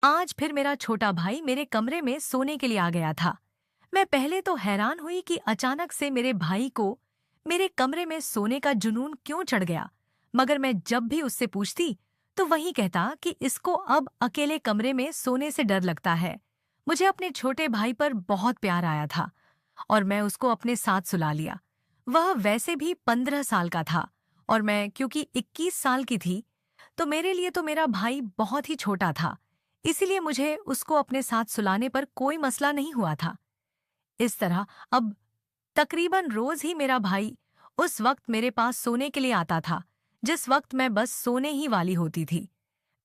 आज फिर मेरा छोटा भाई मेरे कमरे में सोने के लिए आ गया था। मैं पहले तो हैरान हुई कि अचानक से मेरे भाई को मेरे कमरे में सोने का जुनून क्यों चढ़ गया। मगर मैं जब भी उससे पूछती तो वही कहता कि इसको अब अकेले कमरे में सोने से डर लगता है। मुझे अपने छोटे भाई पर बहुत प्यार आया था और मैं उसको अपने साथ सुला लिया। वह वैसे भी 15 साल का था और मैं क्योंकि 21 साल की थी, तो मेरे लिए तो मेरा भाई बहुत ही छोटा था। इसीलिए मुझे उसको अपने साथ सुलाने पर कोई मसला नहीं हुआ था। इस तरह अब तकरीबन रोज ही मेरा भाई उस वक्त मेरे पास सोने के लिए आता था जिस वक्त मैं बस सोने ही वाली होती थी।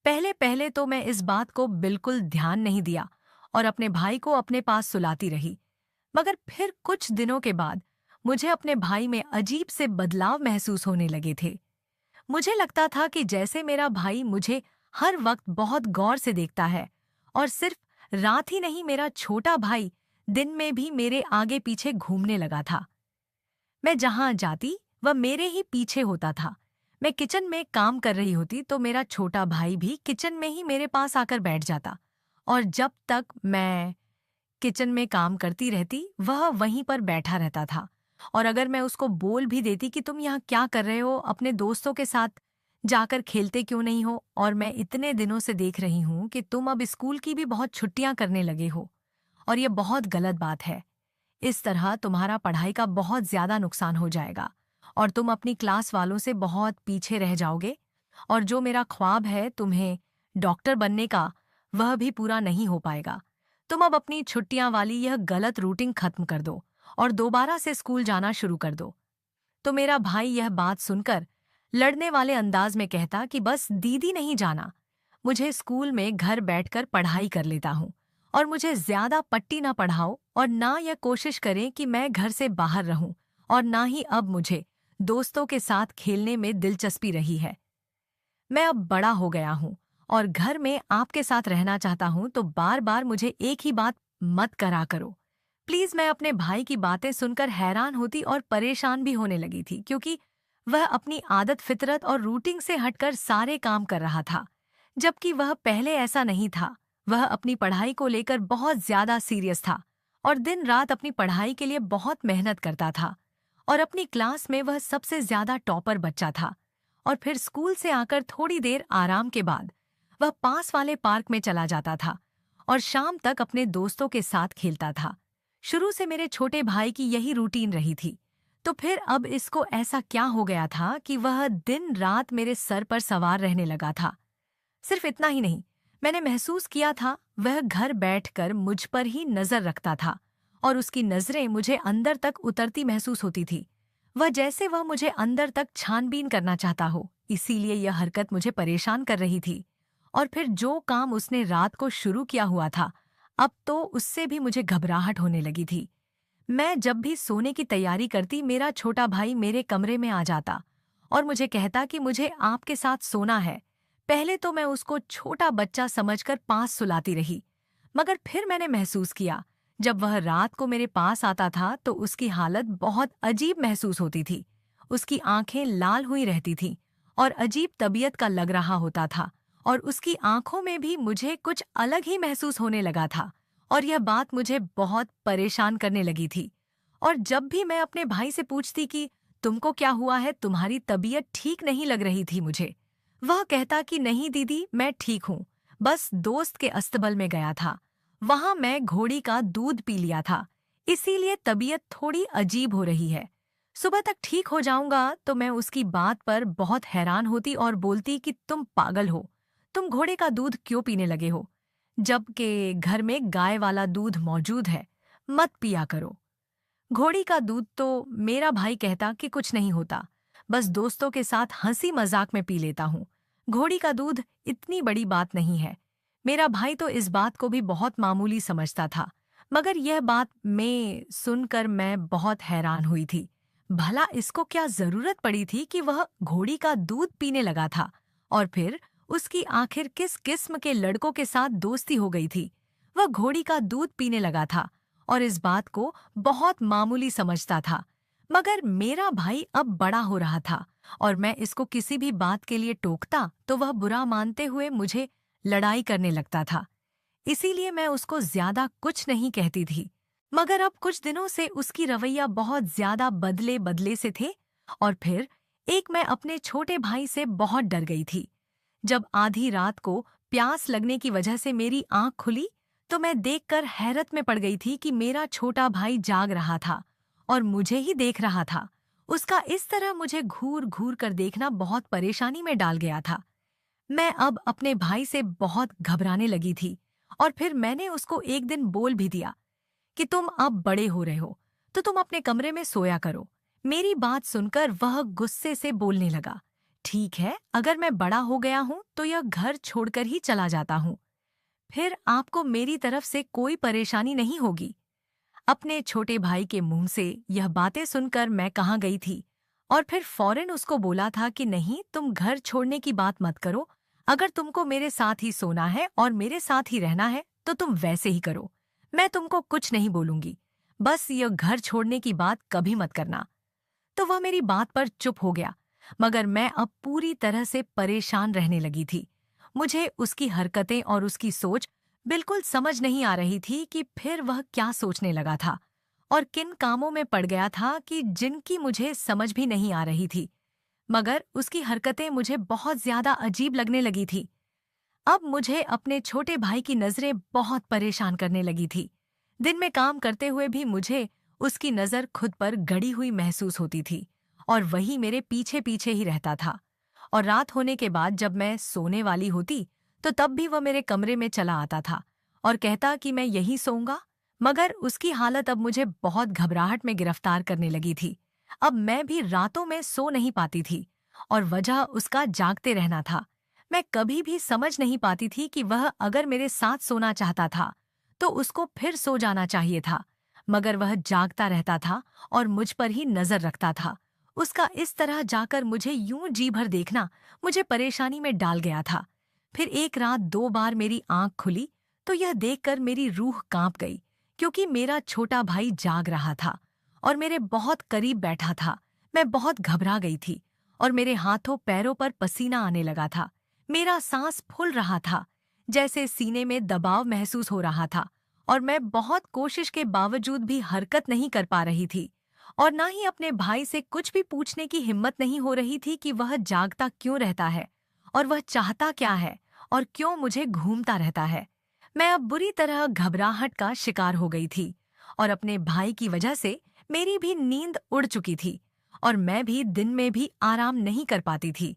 पहले पहले तो मैं इस बात को बिल्कुल ध्यान नहीं दिया और अपने भाई को अपने पास सुलाती रही। मगर फिर कुछ दिनों के बाद मुझे अपने भाई में अजीब से बदलाव महसूस होने लगे थे। मुझे लगता था कि जैसे मेरा भाई मुझे हर वक्त बहुत गौर से देखता है और सिर्फ रात ही नहीं, मेरा छोटा भाई दिन में भी मेरे आगे पीछे घूमने लगा था। मैं जहां जाती वह मेरे ही पीछे होता था। मैं किचन में काम कर रही होती तो मेरा छोटा भाई भी किचन में ही मेरे पास आकर बैठ जाता और जब तक मैं किचन में काम करती रहती वह वहीं पर बैठा रहता था। और अगर मैं उसको बोल भी देती कि तुम यहाँ क्या कर रहे हो, अपने दोस्तों के साथ जाकर खेलते क्यों नहीं हो, और मैं इतने दिनों से देख रही हूँ कि तुम अब स्कूल की भी बहुत छुट्टियां करने लगे हो और ये बहुत गलत बात है। इस तरह तुम्हारा पढ़ाई का बहुत ज्यादा नुकसान हो जाएगा और तुम अपनी क्लास वालों से बहुत पीछे रह जाओगे और जो मेरा ख्वाब है तुम्हें डॉक्टर बनने का, वह भी पूरा नहीं हो पाएगा। तुम अब अपनी छुट्टियां वाली यह गलत रूटीन खत्म कर दो और दोबारा से स्कूल जाना शुरू कर दो। तो मेरा भाई यह बात सुनकर लड़ने वाले अंदाज में कहता कि बस दीदी नहीं जाना, मुझे स्कूल में घर बैठकर पढ़ाई कर लेता हूँ और मुझे ज्यादा पट्टी ना पढ़ाओ और ना यह कोशिश करें कि मैं घर से बाहर रहूं और ना ही अब मुझे दोस्तों के साथ खेलने में दिलचस्पी रही है। मैं अब बड़ा हो गया हूँ और घर में आपके साथ रहना चाहता हूँ, तो बार बार मुझे एक ही बात मत करा करो प्लीज। मैं अपने भाई की बातें सुनकर हैरान होती और परेशान भी होने लगी थी क्योंकि वह अपनी आदत, फितरत और रूटीन से हटकर सारे काम कर रहा था, जबकि वह पहले ऐसा नहीं था। वह अपनी पढ़ाई को लेकर बहुत ज्यादा सीरियस था और दिन रात अपनी पढ़ाई के लिए बहुत मेहनत करता था और अपनी क्लास में वह सबसे ज्यादा टॉपर बच्चा था। और फिर स्कूल से आकर थोड़ी देर आराम के बाद वह पास वाले पार्क में चला जाता था और शाम तक अपने दोस्तों के साथ खेलता था। शुरू से मेरे छोटे भाई की यही रूटीन रही थी, तो फिर अब इसको ऐसा क्या हो गया था कि वह दिन रात मेरे सर पर सवार रहने लगा था। सिर्फ इतना ही नहीं, मैंने महसूस किया था वह घर बैठकर मुझ पर ही नजर रखता था और उसकी नजरें मुझे अंदर तक उतरती महसूस होती थी। वह मुझे अंदर तक छानबीन करना चाहता हो, इसीलिए यह हरकत मुझे परेशान कर रही थी। और फिर जो काम उसने रात को शुरू किया हुआ था, अब तो उससे भी मुझे घबराहट होने लगी थी। मैं जब भी सोने की तैयारी करती, मेरा छोटा भाई मेरे कमरे में आ जाता और मुझे कहता कि मुझे आपके साथ सोना है। पहले तो मैं उसको छोटा बच्चा समझकर पास सुलाती रही, मगर फिर मैंने महसूस किया जब वह रात को मेरे पास आता था तो उसकी हालत बहुत अजीब महसूस होती थी। उसकी आंखें लाल हुई रहती थीं और अजीब तबीयत का लग रहा होता था और उसकी आंखों में भी मुझे कुछ अलग ही महसूस होने लगा था और यह बात मुझे बहुत परेशान करने लगी थी। और जब भी मैं अपने भाई से पूछती कि तुमको क्या हुआ है, तुम्हारी तबीयत ठीक नहीं लग रही थी मुझे, वह कहता कि नहीं दीदी, मैं ठीक हूँ, बस दोस्त के अस्तबल में गया था, वहां मैं घोड़ी का दूध पी लिया था, इसीलिए तबीयत थोड़ी अजीब हो रही है, सुबह तक ठीक हो जाऊंगा। तो मैं उसकी बात पर बहुत हैरान होती और बोलती कि तुम पागल हो, तुम घोड़े का दूध क्यों पीने लगे हो, जबकि घर में गाय वाला दूध मौजूद है, मत पिया करो। घोड़ी का दूध तो मेरा भाई कहता कि कुछ नहीं होता, बस दोस्तों के साथ हंसी मजाक में पी लेता हूँ, घोड़ी का दूध इतनी बड़ी बात नहीं है। मेरा भाई तो इस बात को भी बहुत मामूली समझता था, मगर यह बात मैं सुनकर मैं बहुत हैरान हुई थी। भला इसको क्या जरूरत पड़ी थी कि वह घोड़ी का दूध पीने लगा था, और फिर उसकी आखिर किस किस्म के लड़कों के साथ दोस्ती हो गई थी। वह घोड़ी का दूध पीने लगा था और इस बात को बहुत मामूली समझता था, मगर मेरा भाई अब बड़ा हो रहा था और मैं इसको किसी भी बात के लिए टोकता तो वह बुरा मानते हुए मुझे लड़ाई करने लगता था। इसीलिए मैं उसको ज्यादा कुछ नहीं कहती थी। मगर अब कुछ दिनों से उसकी रवैया बहुत ज्यादा बदले बदले से थे। और फिर एक मैं अपने छोटे भाई से बहुत डर गई थी। जब आधी रात को प्यास लगने की वजह से मेरी आंख खुली तो मैं देखकर हैरत में पड़ गई थी कि मेरा छोटा भाई जाग रहा था और मुझे ही देख रहा था। उसका इस तरह मुझे घूर घूर कर देखना बहुत परेशानी में डाल गया था। मैं अब अपने भाई से बहुत घबराने लगी थी। और फिर मैंने उसको एक दिन बोल भी दिया कि तुम अब बड़े हो रहे हो तो तुम अपने कमरे में सोया करो। मेरी बात सुनकर वह गुस्से से बोलने लगा, ठीक है, अगर मैं बड़ा हो गया हूं तो यह घर छोड़कर ही चला जाता हूं, फिर आपको मेरी तरफ से कोई परेशानी नहीं होगी। अपने छोटे भाई के मुंह से यह बातें सुनकर मैं कहाँ गई थी और फिर फौरन उसको बोला था कि नहीं, तुम घर छोड़ने की बात मत करो। अगर तुमको मेरे साथ ही सोना है और मेरे साथ ही रहना है तो तुम वैसे ही करो। मैं तुमको कुछ नहीं बोलूंगी, बस यह घर छोड़ने की बात कभी मत करना। तो वह मेरी बात पर चुप हो गया। मगर मैं अब पूरी तरह से परेशान रहने लगी थी। मुझे उसकी हरकतें और उसकी सोच बिल्कुल समझ नहीं आ रही थी कि फिर वह क्या सोचने लगा था और किन कामों में पड़ गया था कि जिनकी मुझे समझ भी नहीं आ रही थी। मगर उसकी हरकतें मुझे बहुत ज्यादा अजीब लगने लगी थी। अब मुझे अपने छोटे भाई की नजरें बहुत परेशान करने लगी थी। दिन में काम करते हुए भी मुझे उसकी नजर खुद पर गड़ी हुई महसूस होती थी और वही मेरे पीछे पीछे ही रहता था। और रात होने के बाद जब मैं सोने वाली होती तो तब भी वह मेरे कमरे में चला आता था और कहता कि मैं यहीं सोऊंगा। मगर उसकी हालत अब मुझे बहुत घबराहट में गिरफ्तार करने लगी थी। अब मैं भी रातों में सो नहीं पाती थी और वजह उसका जागते रहना था। मैं कभी भी समझ नहीं पाती थी कि वह अगर मेरे साथ सोना चाहता था तो उसको फिर सो जाना चाहिए था, मगर वह जागता रहता था और मुझ पर ही नजर रखता था। उसका इस तरह जाकर मुझे यूं जी भर देखना मुझे परेशानी में डाल गया था। फिर एक रात 2 बार मेरी आंख खुली तो यह देखकर मेरी रूह कांप गई, क्योंकि मेरा छोटा भाई जाग रहा था और मेरे बहुत करीब बैठा था। मैं बहुत घबरा गई थी और मेरे हाथों पैरों पर पसीना आने लगा था। मेरा सांस फूल रहा था, जैसे सीने में दबाव महसूस हो रहा था और मैं बहुत कोशिश के बावजूद भी हरकत नहीं कर पा रही थी और ना ही अपने भाई से कुछ भी पूछने की हिम्मत नहीं हो रही थी कि वह जागता क्यों रहता है और वह चाहता क्या है और क्यों मुझे घूमता रहता है। मैं अब बुरी तरह घबराहट का शिकार हो गई थी और अपने भाई की वजह से मेरी भी नींद उड़ चुकी थी और मैं भी दिन में भी आराम नहीं कर पाती थी।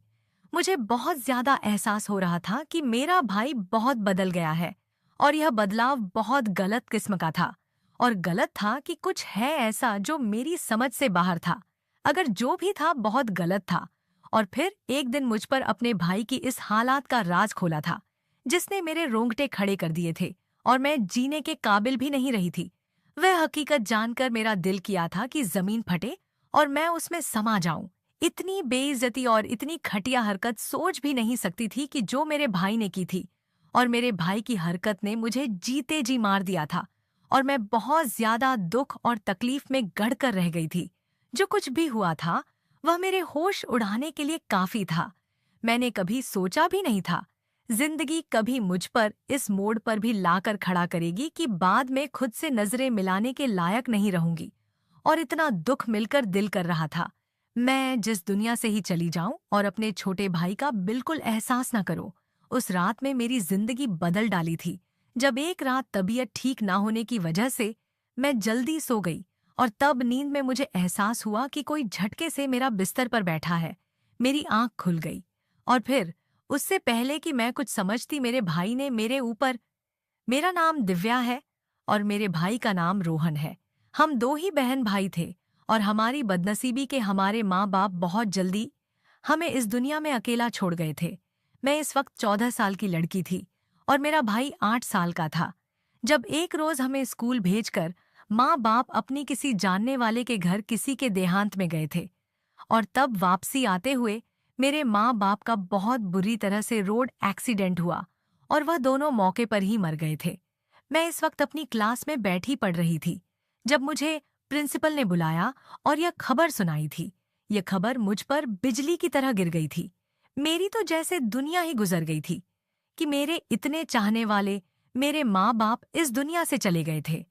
मुझे बहुत ज्यादा एहसास हो रहा था कि मेरा भाई बहुत बदल गया है और यह बदलाव बहुत गलत किस्म का था। और गलत था कि कुछ है ऐसा जो मेरी समझ से बाहर था। अगर जो भी था बहुत गलत था। और फिर एक दिन मुझ पर अपने भाई की इस हालात का राज खोला था जिसने मेरे रोंगटे खड़े कर दिए थे और मैं जीने के काबिल भी नहीं रही थी। वह हकीकत जानकर मेरा दिल किया था कि जमीन फटे और मैं उसमें समा जाऊं। इतनी बेइज्जती और इतनी घटिया हरकत सोच भी नहीं सकती थी कि जो मेरे भाई ने की थी। और मेरे भाई की हरकत ने मुझे जीते जी मार दिया था और मैं बहुत ज्यादा दुख और तकलीफ में गड़कर रह गई थी। जो कुछ भी हुआ था वह मेरे होश उड़ाने के लिए काफी था। मैंने कभी सोचा भी नहीं था जिंदगी कभी मुझ पर इस मोड़ पर भी लाकर खड़ा करेगी कि बाद में खुद से नजरें मिलाने के लायक नहीं रहूंगी। और इतना दुख मिलकर दिल कर रहा था मैं जिस दुनिया से ही चली जाऊं और अपने छोटे भाई का बिल्कुल एहसास न करो। उस रात में मेरी जिंदगी बदल डाली थी जब एक रात तबीयत ठीक ना होने की वजह से मैं जल्दी सो गई और तब नींद में मुझे एहसास हुआ कि कोई झटके से मेरा बिस्तर पर बैठा है। मेरी आंख खुल गई और फिर उससे पहले कि मैं कुछ समझती मेरे भाई ने मेरे ऊपर। मेरा नाम दिव्या है और मेरे भाई का नाम रोहन है। हम दो ही बहन भाई थे और हमारी बदनसीबी के हमारे माँ बाप बहुत जल्दी हमें इस दुनिया में अकेला छोड़ गए थे। मैं इस वक्त 14 साल की लड़की थी और मेरा भाई 8 साल का था जब एक रोज हमें स्कूल भेजकर माँ बाप अपनी किसी जानने वाले के घर किसी के देहांत में गए थे। और तब वापसी आते हुए मेरे माँ बाप का बहुत बुरी तरह से रोड एक्सीडेंट हुआ और वह दोनों मौके पर ही मर गए थे। मैं इस वक्त अपनी क्लास में बैठी पढ़ रही थी जब मुझे प्रिंसिपल ने बुलाया और यह खबर सुनाई थी। यह खबर मुझ पर बिजली की तरह गिर गई थी। मेरी तो जैसे दुनिया ही गुजर गई थी कि मेरे इतने चाहने वाले, मेरे माँ बाप इस दुनिया से चले गए थे।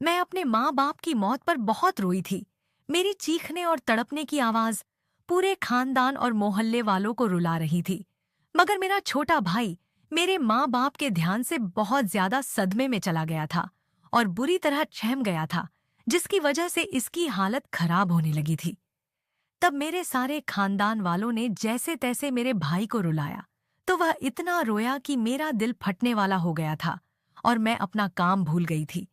मैं अपने माँ बाप की मौत पर बहुत रोई थी। मेरी चीखने और तड़पने की आवाज पूरे खानदान और मोहल्ले वालों को रुला रही थी। मगर मेरा छोटा भाई मेरे माँ बाप के ध्यान से बहुत ज्यादा सदमे में चला गया था और बुरी तरह सहम गया था, जिसकी वजह से इसकी हालत खराब होने लगी थी। तब मेरे सारे खानदान वालों ने जैसे तैसे मेरे भाई को रुलाया, तो वह इतना रोया कि मेरा दिल फटने वाला हो गया था और मैं अपना काम भूल गई थी।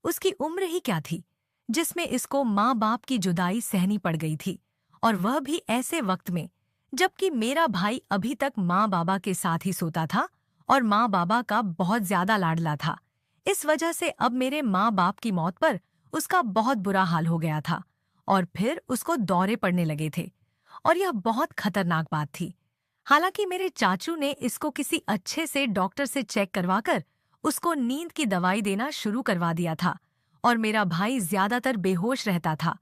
उसकी उम्र ही क्या थी जिसमें इसको माँ बाप की जुदाई सहनी पड़ गई थी, और वह भी ऐसे वक्त में जबकि मेरा भाई अभी तक माँ बाबा के साथ ही सोता था और माँ बाबा का बहुत ज्यादा लाडला था। इस वजह से अब मेरे माँ बाप की मौत पर उसका बहुत बुरा हाल हो गया था और फिर उसको दौरे पड़ने लगे थे, और यह बहुत खतरनाक बात थी। हालांकि मेरे चाचू ने इसको किसी अच्छे से डॉक्टर से चेक करवाकर उसको नींद की दवाई देना शुरू करवा दिया था, और मेरा भाई ज्यादातर बेहोश रहता था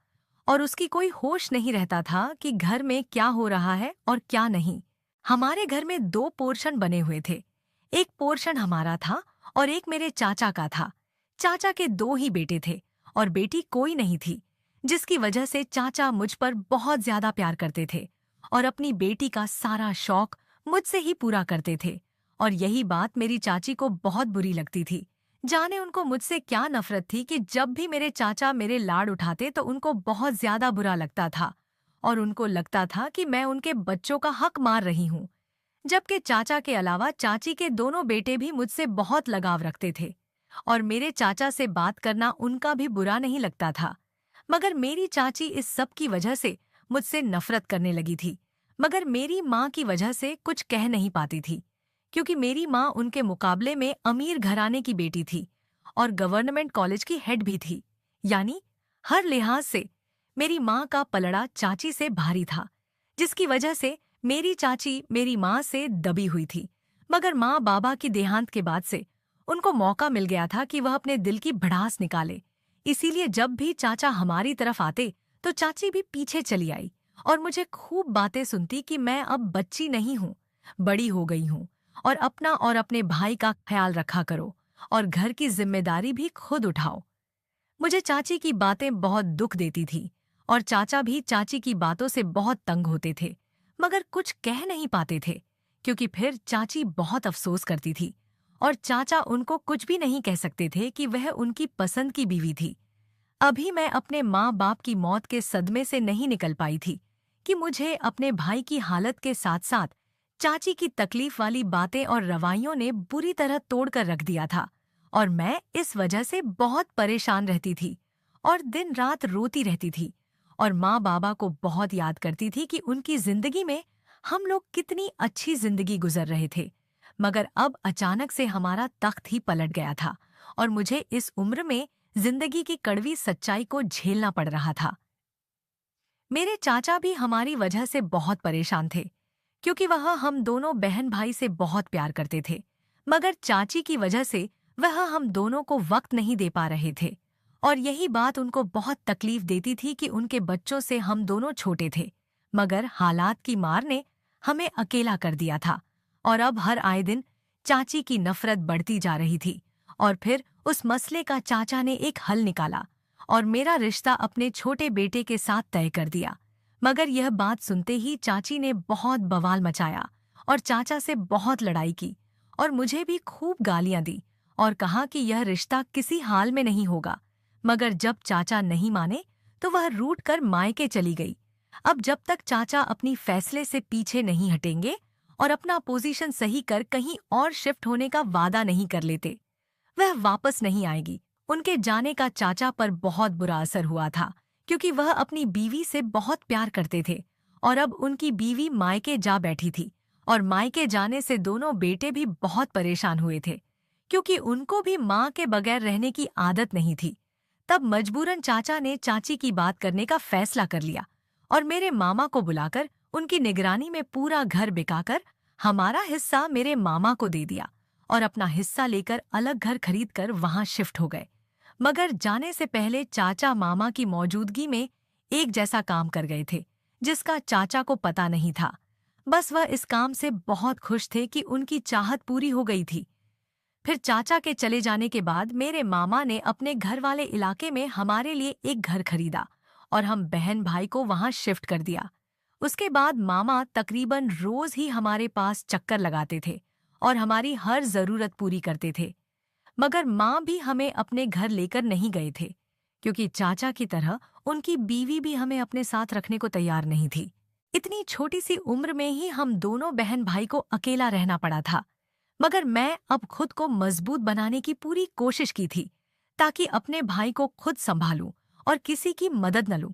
और उसकी कोई होश नहीं रहता था कि घर में क्या हो रहा है और क्या नहीं। हमारे घर में 2 पोर्शन बने हुए थे। एक पोर्शन हमारा था और एक मेरे चाचा का था। चाचा के 2 ही बेटे थे और बेटी कोई नहीं थी, जिसकी वजह से चाचा मुझ पर बहुत ज्यादा प्यार करते थे और अपनी बेटी का सारा शौक मुझसे ही पूरा करते थे। और यही बात मेरी चाची को बहुत बुरी लगती थी। जाने उनको मुझसे क्या नफरत थी कि जब भी मेरे चाचा मेरे लाड उठाते तो उनको बहुत ज्यादा बुरा लगता था और उनको लगता था कि मैं उनके बच्चों का हक मार रही हूँ। जबकि चाचा के अलावा चाची के दोनों बेटे भी मुझसे बहुत लगाव रखते थे और मेरे चाचा से बात करना उनका भी बुरा नहीं लगता था। मगर मेरी चाची इस सब की वजह से मुझसे नफरत करने लगी थी, मगर मेरी माँ की वजह से कुछ कह नहीं पाती थी, क्योंकि मेरी माँ उनके मुकाबले में अमीर घराने की बेटी थी और गवर्नमेंट कॉलेज की हेड भी थी। यानी हर लिहाज से मेरी माँ का पलड़ा चाची से भारी था, जिसकी वजह से मेरी चाची मेरी माँ से दबी हुई थी। मगर माँ बाबा की देहांत के बाद से उनको मौका मिल गया था कि वह अपने दिल की भड़ास निकाले। इसीलिए जब भी चाचा हमारी तरफ आते तो चाची भी पीछे चली आई और मुझे खूब बातें सुनती कि मैं अब बच्ची नहीं हूँ, बड़ी हो गई हूँ और अपना और अपने भाई का ख्याल रखा करो और घर की जिम्मेदारी भी खुद उठाओ। मुझे चाची की बातें बहुत दुख देती थी और चाचा भी चाची की बातों से बहुत तंग होते थे, मगर कुछ कह नहीं पाते थे, क्योंकि फिर चाची बहुत अफसोस करती थी और चाचा उनको कुछ भी नहीं कह सकते थे कि वह उनकी पसंद की बीवी थी। अभी मैं अपने माँ बाप की मौत के सदमे से नहीं निकल पाई थी कि मुझे अपने भाई की हालत के साथ साथ चाची की तकलीफ वाली बातें और रवाइयों ने बुरी तरह तोड़ कर रख दिया था, और मैं इस वजह से बहुत परेशान रहती थी और दिन रात रोती रहती थी और माँ बाबा को बहुत याद करती थी कि उनकी जिंदगी में हम लोग कितनी अच्छी जिंदगी गुजर रहे थे। मगर अब अचानक से हमारा तख्त ही पलट गया था और मुझे इस उम्र में जिंदगी की कड़वी सच्चाई को झेलना पड़ रहा था। मेरे चाचा भी हमारी वजह से बहुत परेशान थे, क्योंकि वह हम दोनों बहन भाई से बहुत प्यार करते थे। मगर चाची की वजह से वह हम दोनों को वक्त नहीं दे पा रहे थे, और यही बात उनको बहुत तकलीफ देती थी कि उनके बच्चों से हम दोनों छोटे थे। मगर हालात की मार ने हमें अकेला कर दिया था और अब हर आए दिन चाची की नफरत बढ़ती जा रही थी। और फिर उस मसले का चाचा ने एक हल निकाला और मेरा रिश्ता अपने छोटे बेटे के साथ तय कर दिया। मगर यह बात सुनते ही चाची ने बहुत बवाल मचाया और चाचा से बहुत लड़ाई की और मुझे भी खूब गालियां दी और कहा कि यह रिश्ता किसी हाल में नहीं होगा। मगर जब चाचा नहीं माने तो वह रूठ कर मायके चली गई। अब जब तक चाचा अपनी फैसले से पीछे नहीं हटेंगे और अपना पोजीशन सही कर कहीं और शिफ्ट होने का वादा नहीं कर लेते, वह वापस नहीं आएगी। उनके जाने का चाचा पर बहुत बुरा असर हुआ था, क्योंकि वह अपनी बीवी से बहुत प्यार करते थे और अब उनकी बीवी मायके जा बैठी थी और मायके जाने से दोनों बेटे भी बहुत परेशान हुए थे, क्योंकि उनको भी माँ के बगैर रहने की आदत नहीं थी। तब मजबूरन चाचा ने चाची की बात करने का फैसला कर लिया और मेरे मामा को बुलाकर उनकी निगरानी में पूरा घर बिकाकर हमारा हिस्सा मेरे मामा को दे दिया और अपना हिस्सा लेकर अलग घर खरीदकर वहां शिफ्ट हो गए। मगर जाने से पहले चाचा मामा की मौजूदगी में एक जैसा काम कर गए थे, जिसका चाचा को पता नहीं था। बस वह इस काम से बहुत खुश थे कि उनकी चाहत पूरी हो गई थी। फिर चाचा के चले जाने के बाद मेरे मामा ने अपने घर वाले इलाके में हमारे लिए एक घर खरीदा और हम बहन भाई को वहां शिफ्ट कर दिया। उसके बाद मामा तकरीबन रोज ही हमारे पास चक्कर लगाते थे और हमारी हर जरूरत पूरी करते थे। मगर माँ भी हमें अपने घर लेकर नहीं गए थे, क्योंकि चाचा की तरह उनकी बीवी भी हमें अपने साथ रखने को तैयार नहीं थी। इतनी छोटी सी उम्र में ही हम दोनों बहन भाई को अकेला रहना पड़ा था। मगर मैं अब खुद को मजबूत बनाने की पूरी कोशिश की थी, ताकि अपने भाई को खुद संभालूं और किसी की मदद न लूं।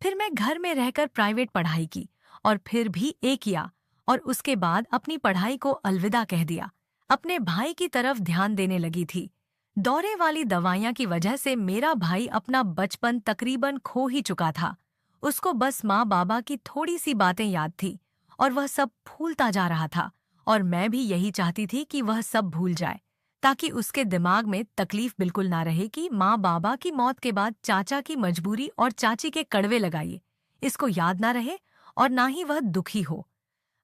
फिर मैं घर में रहकर प्राइवेट पढ़ाई की और फिर भी किया, और उसके बाद अपनी पढ़ाई को अलविदा कह दिया। अपने भाई की तरफ ध्यान देने लगी थी। दौरे वाली दवाइयां की वजह से मेरा भाई अपना बचपन तकरीबन खो ही चुका था। उसको बस माँ बाबा की थोड़ी सी बातें याद थी और वह सब भूलता जा रहा था, और मैं भी यही चाहती थी कि वह सब भूल जाए, ताकि उसके दिमाग में तकलीफ बिल्कुल ना रहे कि माँ बाबा की मौत के बाद चाचा की मजबूरी और चाची के कड़वे लगाइए इसको याद ना रहे, और ना ही वह दुखी हो।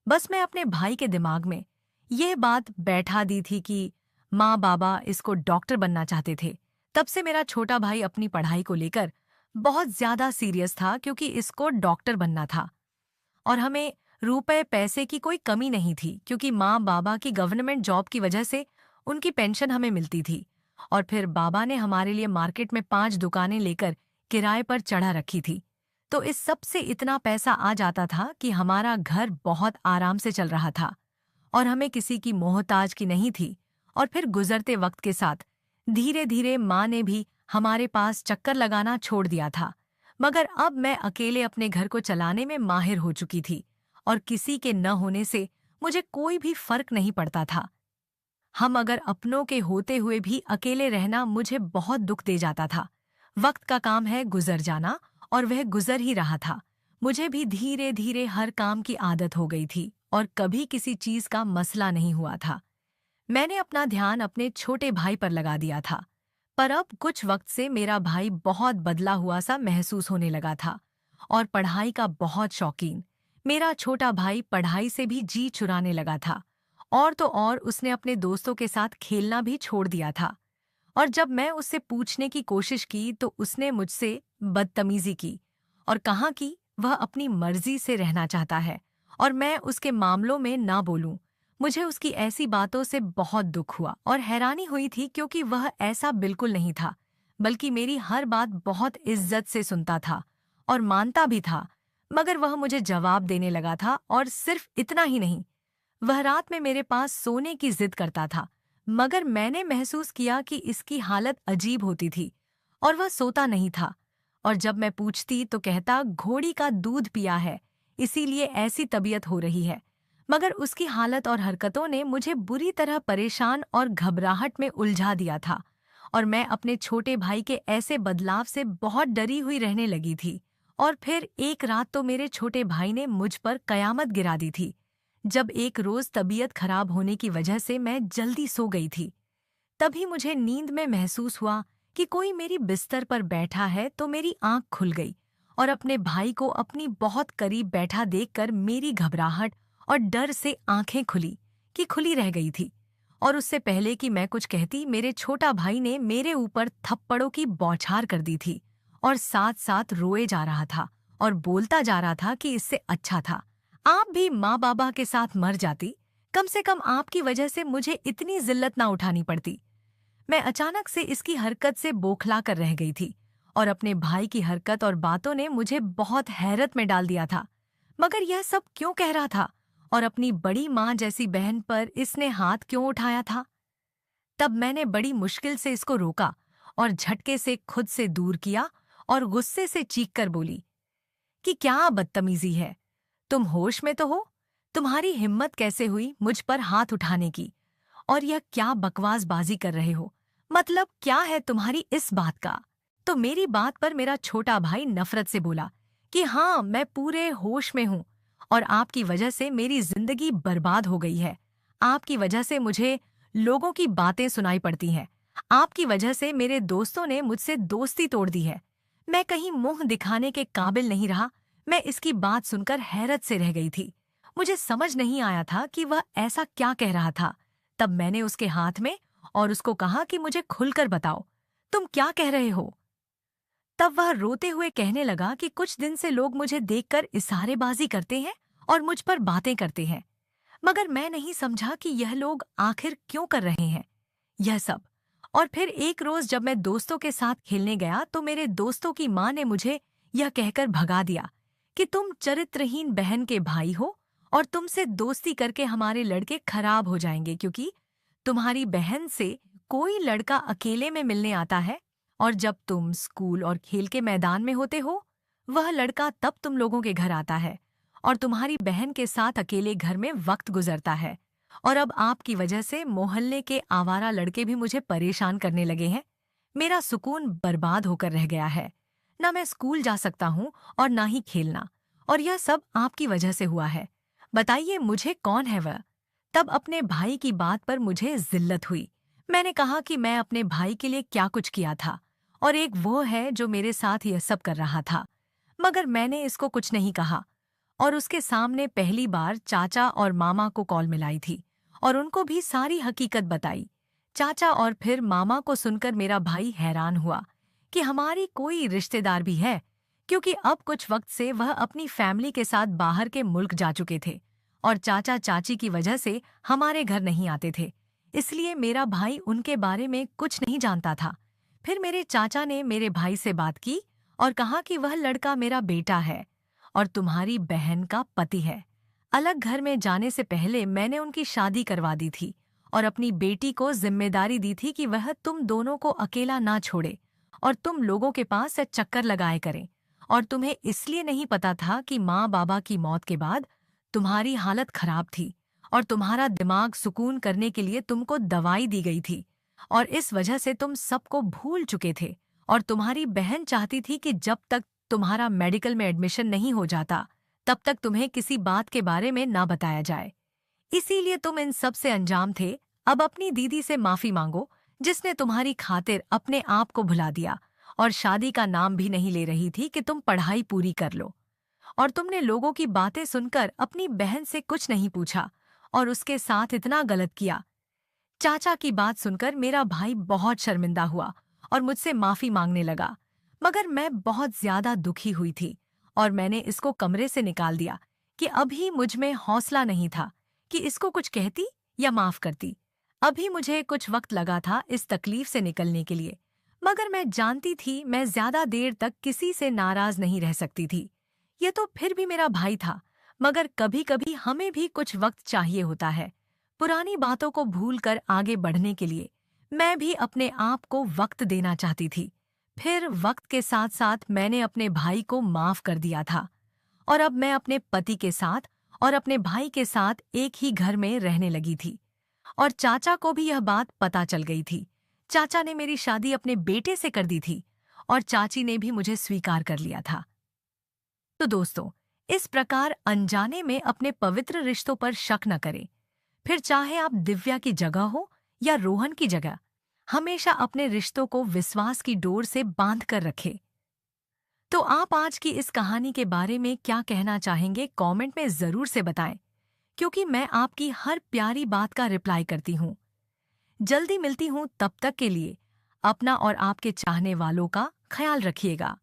बस मैं अपने भाई के दिमाग में यह बात बैठा दी थी कि माँ बाबा इसको डॉक्टर बनना चाहते थे। तब से मेरा छोटा भाई अपनी पढ़ाई को लेकर बहुत ज्यादा सीरियस था, क्योंकि इसको डॉक्टर बनना था और हमें रुपए पैसे की कोई कमी नहीं थी, क्योंकि माँ बाबा की गवर्नमेंट जॉब की वजह से उनकी पेंशन हमें मिलती थी। और फिर बाबा ने हमारे लिए मार्केट में 5 दुकानें लेकर किराए पर चढ़ा रखी थी, तो इस सब से इतना पैसा आ जाता था कि हमारा घर बहुत आराम से चल रहा था और हमें किसी की मोहताज की नहीं थी। और फिर गुजरते वक्त के साथ धीरे धीरे माँ ने भी हमारे पास चक्कर लगाना छोड़ दिया था। मगर अब मैं अकेले अपने घर को चलाने में माहिर हो चुकी थी और किसी के न होने से मुझे कोई भी फर्क नहीं पड़ता था। हम अगर अपनों के होते हुए भी अकेले रहना मुझे बहुत दुख दे जाता था। वक्त का काम है गुजर जाना, और वह गुजर ही रहा था। मुझे भी धीरे धीरे हर काम की आदत हो गई थी और कभी किसी चीज का मसला नहीं हुआ था। मैंने अपना ध्यान अपने छोटे भाई पर लगा दिया था, पर अब कुछ वक्त से मेरा भाई बहुत बदला हुआ सा महसूस होने लगा था और पढ़ाई का बहुत शौकीन। मेरा छोटा भाई पढ़ाई से भी जी चुराने लगा था, और तो और उसने अपने दोस्तों के साथ खेलना भी छोड़ दिया था। और जब मैं उससे पूछने की कोशिश की तो उसने मुझसे बदतमीजी की और कहा कि वह अपनी मर्जी से रहना चाहता है और मैं उसके मामलों में ना बोलूं। मुझे उसकी ऐसी बातों से बहुत दुख हुआ और हैरानी हुई थी, क्योंकि वह ऐसा बिल्कुल नहीं था, बल्कि मेरी हर बात बहुत इज्जत से सुनता था और मानता भी था। मगर वह मुझे जवाब देने लगा था, और सिर्फ इतना ही नहीं, वह रात में मेरे पास सोने की जिद करता था। मगर मैंने महसूस किया कि इसकी हालत अजीब होती थी और वह सोता नहीं था। और जब मैं पूछती तो कहता घोड़ी का दूध पिया है, इसीलिए ऐसी तबीयत हो रही है। मगर उसकी हालत और हरकतों ने मुझे बुरी तरह परेशान और घबराहट में उलझा दिया था, और मैं अपने छोटे भाई के ऐसे बदलाव से बहुत डरी हुई रहने लगी थी। और फिर एक रात तो मेरे छोटे भाई ने मुझ पर कयामत गिरा दी थी, जब एक रोज तबीयत खराब होने की वजह से मैं जल्दी सो गई थी। तभी मुझे नींद में महसूस हुआ कि कोई मेरी बिस्तर पर बैठा है, तो मेरी आंख खुल गई और अपने भाई को अपनी बहुत करीब बैठा देखकर मेरी घबराहट और डर से आंखें खुली रह गई थी। और उससे पहले कि मैं कुछ कहती, मेरे छोटा भाई ने मेरे ऊपर थप्पड़ों की बौछार कर दी थी और साथ साथ रोए जा रहा था और बोलता जा रहा था कि इससे अच्छा था आप भी माँ बाबा के साथ मर जाती, कम से कम आपकी वजह से मुझे इतनी जिल्लत ना उठानी पड़ती। मैं अचानक से इसकी हरकत से बौखला कर रह गई थी, और अपने भाई की हरकत और बातों ने मुझे बहुत हैरत में डाल दिया था। मगर यह सब क्यों कह रहा था, और अपनी बड़ी माँ जैसी बहन पर इसने हाथ क्यों उठाया था? तब मैंने बड़ी मुश्किल से इसको रोका और झटके से खुद से दूर किया और गुस्से से चीख कर बोली कि क्या बदतमीजी है, तुम होश में तो हो? तुम्हारी हिम्मत कैसे हुई मुझ पर हाथ उठाने की? और यह क्या बकवासबाजी कर रहे हो? मतलब क्या है तुम्हारी इस बात का? तो मेरी बात पर मेरा छोटा भाई नफरत से बोला कि हाँ, मैं पूरे होश में हूँ और आपकी वजह से मेरी जिंदगी बर्बाद हो गई है। आपकी वजह से मुझे लोगों की बातें सुनाई पड़ती हैं। आपकी वजह से मेरे दोस्तों ने मुझसे दोस्ती तोड़ दी है। मैं कहीं मुंह दिखाने के काबिल नहीं रहा। मैं इसकी बात सुनकर हैरत से रह गई थी। मुझे समझ नहीं आया था कि वह ऐसा क्या कह रहा था। तब मैंने उसके हाथ में और उसको कहा कि मुझे खुलकर बताओ, तुम क्या कह रहे हो। तब वह रोते हुए कहने लगा कि कुछ दिन से लोग मुझे देखकर इशारेबाजी करते हैं और मुझ पर बातें करते हैं, मगर मैं नहीं समझा कि यह लोग आखिर क्यों कर रहे हैं यह सब। और फिर एक रोज जब मैं दोस्तों के साथ खेलने गया तो मेरे दोस्तों की माँ ने मुझे यह कहकर भगा दिया कि तुम चरित्रहीन बहन के भाई हो और तुमसे दोस्ती करके हमारे लड़के खराब हो जाएंगे, क्योंकि तुम्हारी बहन से कोई लड़का अकेले में मिलने आता है और जब तुम स्कूल और खेल के मैदान में होते हो वह लड़का तब तुम लोगों के घर आता है और तुम्हारी बहन के साथ अकेले घर में वक्त गुजरता है। और अब आपकी वजह से मोहल्ले के आवारा लड़के भी मुझे परेशान करने लगे हैं। मेरा सुकून बर्बाद होकर रह गया है। न मैं स्कूल जा सकता हूँ और ना ही खेलना, और यह सब आपकी वजह से हुआ है। बताइए मुझे कौन है वह। तब अपने भाई की बात पर मुझे जिल्लत हुई। मैंने कहा कि मैं अपने भाई के लिए क्या कुछ किया था और एक वो है जो मेरे साथ यह सब कर रहा था, मगर मैंने इसको कुछ नहीं कहा। और उसके सामने पहली बार चाचा और मामा को कॉल मिलाई थी और उनको भी सारी हकीकत बताई। चाचा और फिर मामा को सुनकर मेरा भाई हैरान हुआ कि हमारी कोई रिश्तेदार भी है, क्योंकि अब कुछ वक्त से वह अपनी फैमिली के साथ बाहर के मुल्क जा चुके थे और चाचा चाची की वजह से हमारे घर नहीं आते थे, इसलिए मेरा भाई उनके बारे में कुछ नहीं जानता था। फिर मेरे चाचा ने मेरे भाई से बात की और कहा कि वह लड़का मेरा बेटा है और तुम्हारी बहन का पति है। अलग घर में जाने से पहले मैंने उनकी शादी करवा दी थी और अपनी बेटी को जिम्मेदारी दी थी कि वह तुम दोनों को अकेला ना छोड़े और तुम लोगों के पास से चक्कर लगाए करें। और तुम्हें इसलिए नहीं पता था कि माँ बाबा की मौत के बाद तुम्हारी हालत खराब थी और तुम्हारा दिमाग सुकून करने के लिए तुमको दवाई दी गई थी और इस वजह से तुम सबको भूल चुके थे। और तुम्हारी बहन चाहती थी कि जब तक तुम्हारा मेडिकल में एडमिशन नहीं हो जाता तब तक तुम्हें किसी बात के बारे में ना बताया जाए, इसीलिए तुम इन सब से अंजाम थे। अब अपनी दीदी से माफी मांगो जिसने तुम्हारी खातिर अपने आप को भुला दिया और शादी का नाम भी नहीं ले रही थी कि तुम पढ़ाई पूरी कर लो। और तुमने लोगों की बातें सुनकर अपनी बहन से कुछ नहीं पूछा और उसके साथ इतना गलत किया। चाचा की बात सुनकर मेरा भाई बहुत शर्मिंदा हुआ और मुझसे माफी मांगने लगा, मगर मैं बहुत ज्यादा दुखी हुई थी और मैंने इसको कमरे से निकाल दिया कि अभी मुझ में हौसला नहीं था कि इसको कुछ कहती या माफ करती। अभी मुझे कुछ वक्त लगा था इस तकलीफ से निकलने के लिए, मगर मैं जानती थी मैं ज्यादा देर तक किसी से नाराज नहीं रह सकती थी। ये तो फिर भी मेरा भाई था, मगर कभी कभी हमें भी कुछ वक्त चाहिए होता है पुरानी बातों को भूलकर आगे बढ़ने के लिए। मैं भी अपने आप को वक्त देना चाहती थी। फिर वक्त के साथ साथ मैंने अपने भाई को माफ कर दिया था और अब मैं अपने पति के साथ और अपने भाई के साथ एक ही घर में रहने लगी थी। और चाचा को भी यह बात पता चल गई थी। चाचा ने मेरी शादी अपने बेटे से कर दी थी और चाची ने भी मुझे स्वीकार कर लिया था। तो दोस्तों, इस प्रकार अनजाने में अपने पवित्र रिश्तों पर शक न करें। फिर चाहे आप दिव्या की जगह हो या रोहन की जगह, हमेशा अपने रिश्तों को विश्वास की डोर से बांध कर रखें। तो आप आज की इस कहानी के बारे में क्या कहना चाहेंगे कमेंट में जरूर से बताएं, क्योंकि मैं आपकी हर प्यारी बात का रिप्लाई करती हूँ। जल्दी मिलती हूँ, तब तक के लिए अपना और आपके चाहने वालों का ख्याल रखिएगा।